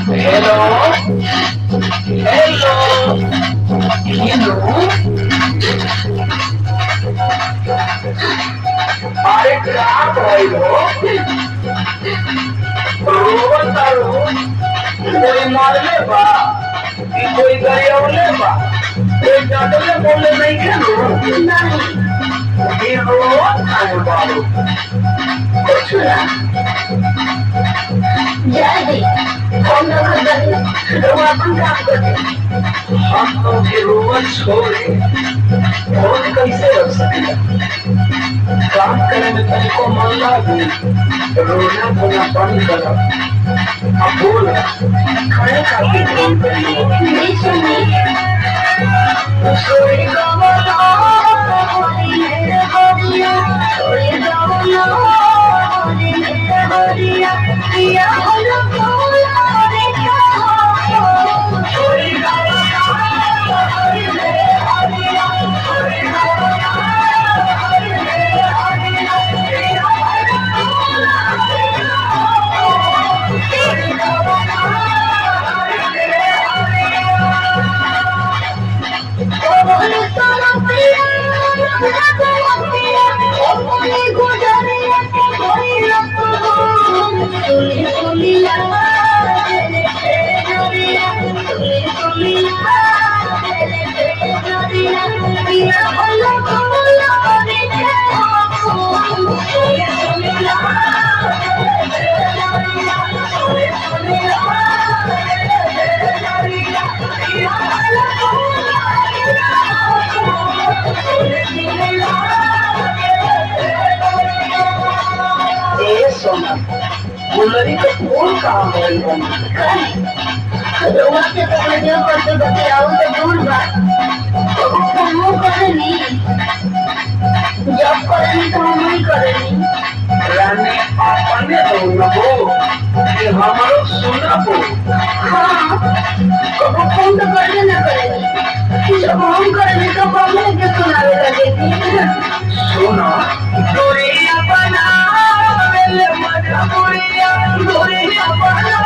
Hello hello hello अरे क्या भाई हो रोवन तारो कोई मारले बा कि कोई गरियावले बा कोई डाटले बोले नहीं खेलो नहीं ये रोवन तारो बाबू कुछ ना जल्दी हम लोग अपन काम करते हम लोग के रोवन छोड़े रोज कैसे रख सकेगा काम करे में तुमको मन लागे रोना धोना बंद करो अब बोल खड़े करके फोन करिए सोई गवला मेरे हरिया सोई गवला मेरे हरिया पिया हलो बोला रे क्या सोई गवला मेरे हरिया सोई गवला गुलरी का फूल कहाँ है रोवा के तो जो करते बतियाओ तो दूर बा तो हम करे नहीं जब करे नहीं तो हम नहीं करे नहीं रानी अपने तो न हो कि हमारो सुना हो हाँ कब फोन तो करने न करेगी जब हम करेंगे तो हम के सुनावे लगेगी सुना दूरिया बना मजबूरिया दूरिया बना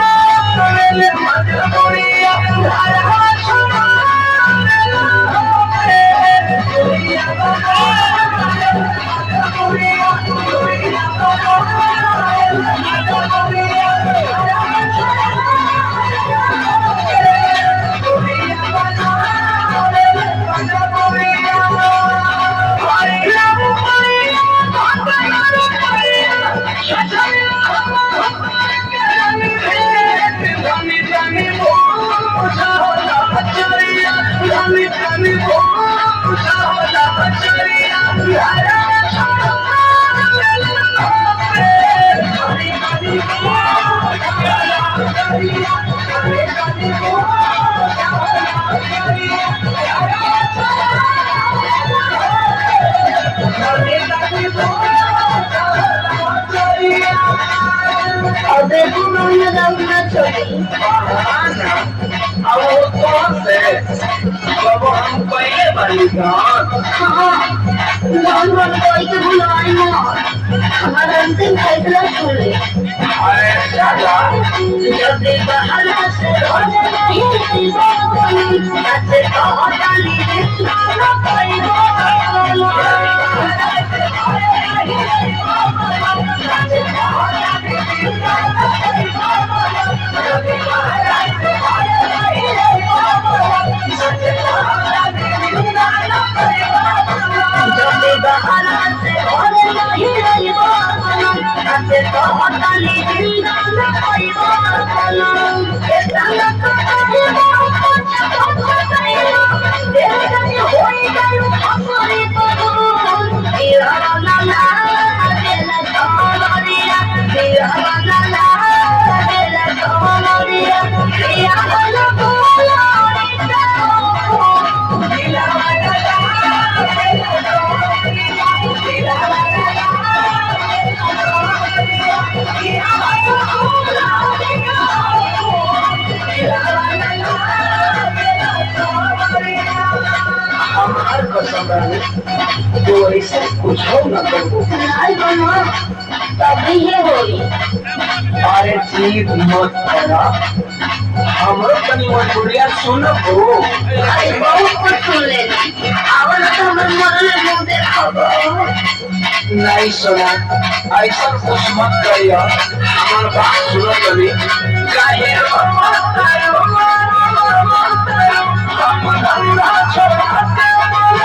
मजबूरिया धारा छुपा दूरिया बना मजबूरिया दूरिया बना मजबूरिया देखो मैंने लगना चाहिए अब वो कौन से जब हम पहले बनी जान हाँ जान वाले कोई के बुलाए ना हमारा अंतिम फैसला सुन ले अरे दादा जब देखा हल्का से होने नहीं थी ऐसे तो होता नहीं ना कोई तो ऐसे कुछ हो ना करो नहीं बनो तभी ये होई अरे जीत मत करा हमरो तनी मजबूरिया सुन हो। अरे बहुत कुछ सुन लेनी आवल तो हमर मरले मुंह देखब नहीं सुना ऐसा कुछ मत करियो हमार बात सुनो तभी काहे मत करो हम धंधा छोड़